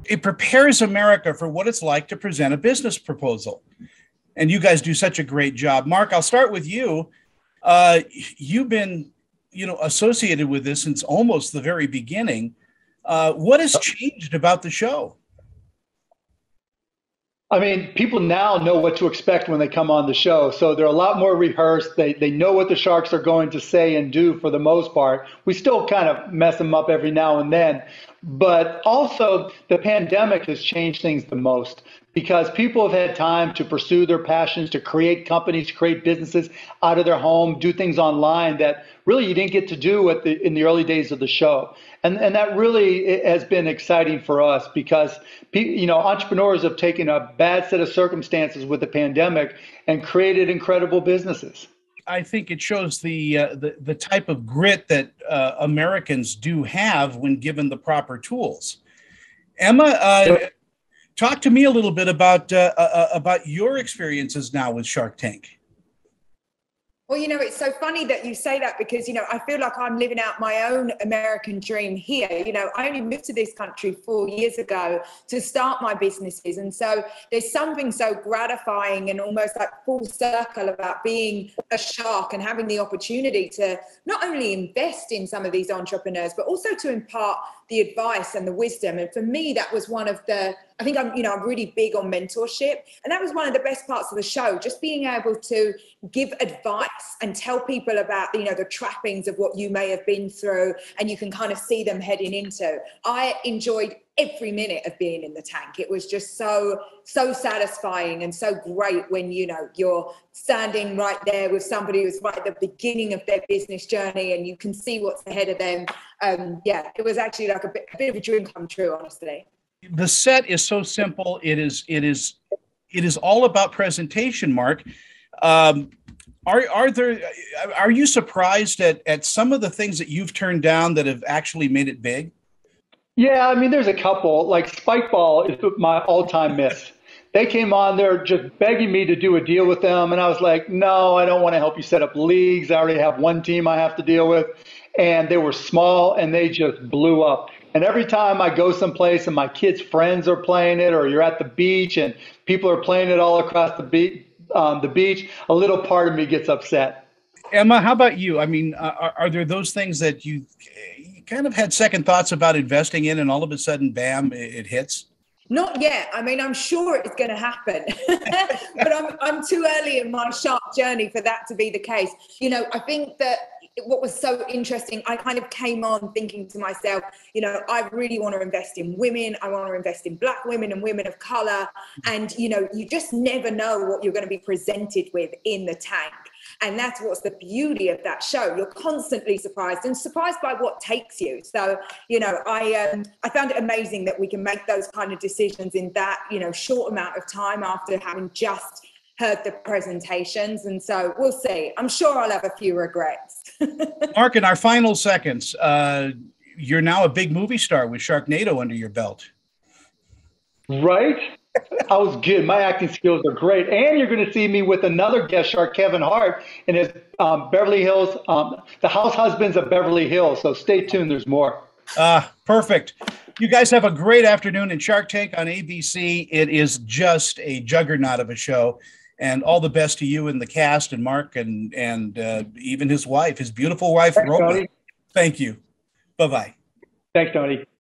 it prepares America for what it's like to present a business proposal. And you guys do such a great job. Mark, I'll start with you. You've been, associated with this since almost the very beginning. What has changed about the show? I mean, people now know what to expect when they come on the show. So they're a lot more rehearsed. They know what the sharks are going to say and do for the most part. We still kind of mess them up every now and then. But also, the pandemic has changed things the most because people have had time to pursue their passions, to create companies, create businesses out of their home, do things online that really you didn't get to do in the early days of the show. And that really has been exciting for us because entrepreneurs have taken a bad set of circumstances with the pandemic and created incredible businesses. I think it shows the type of grit that Americans do have when given the proper tools. Emma, talk to me a little bit about your experiences now with Shark Tank. Well, it's so funny that you say that because, I feel like I'm living out my own American dream here. I only moved to this country 4 years ago to start my businesses. And so there's something so gratifying and almost like full circle about being a shark and having the opportunity to not only invest in some of these entrepreneurs, but also to impart the advice and the wisdom. And for me, that was one of I think I'm really big on mentorship. And that was one of the best parts of the show, just being able to give advice and tell people about, the trappings of what you may have been through and you can kind of see them heading into. I enjoyed every minute of being in the tank. It was just so satisfying and so great when, you're standing right there with somebody who's right at the beginning of their business journey and you can see what's ahead of them. It was actually like a bit of a dream come true, honestly. The set is so simple. It is all about presentation, Mark. Are you surprised at some of the things that you've turned down that have actually made it big? Yeah, I mean, there's a couple. Like Spikeball is my all-time miss. They came on, they're just begging me to do a deal with them. And I was like, no, I don't want to help you set up leagues. I already have one team I have to deal with. And they were small and they just blew up. And every time I go someplace and my kids' friends are playing it, or you're at the beach and people are playing it all across the beach, a little part of me gets upset. Emma, how about you? I mean, are there those things that you kind of had second thoughts about investing in and all of a sudden, bam, it hits? Not yet. I mean, I'm sure it's going to happen, but I'm too early in my shark journey for that to be the case. I think that what was so interesting, I kind of came on thinking to myself, I really want to invest in women. I want to invest in Black women and women of color. And, you just never know what you're going to be presented with in the tank. And that's what's the beauty of that show. You're constantly surprised by what takes you. So, I found it amazing that we can make those kind of decisions in that, short amount of time after having just heard the presentations. And so we'll see. I'm sure I'll have a few regrets. Mark, in our final seconds, you're now a big movie star with Sharknado under your belt. Right? I was good. My acting skills are great. And you're going to see me with another guest shark, Kevin Hart, in his Beverly Hills, The House Husbands of Beverly Hills. So stay tuned. There's more. Perfect. You guys have a great afternoon in Shark Tank on ABC. It is just a juggernaut of a show. And all the best to you and the cast and Mark and even his wife, his beautiful wife, Roma. Thank you. Bye-bye. Thanks, Tony.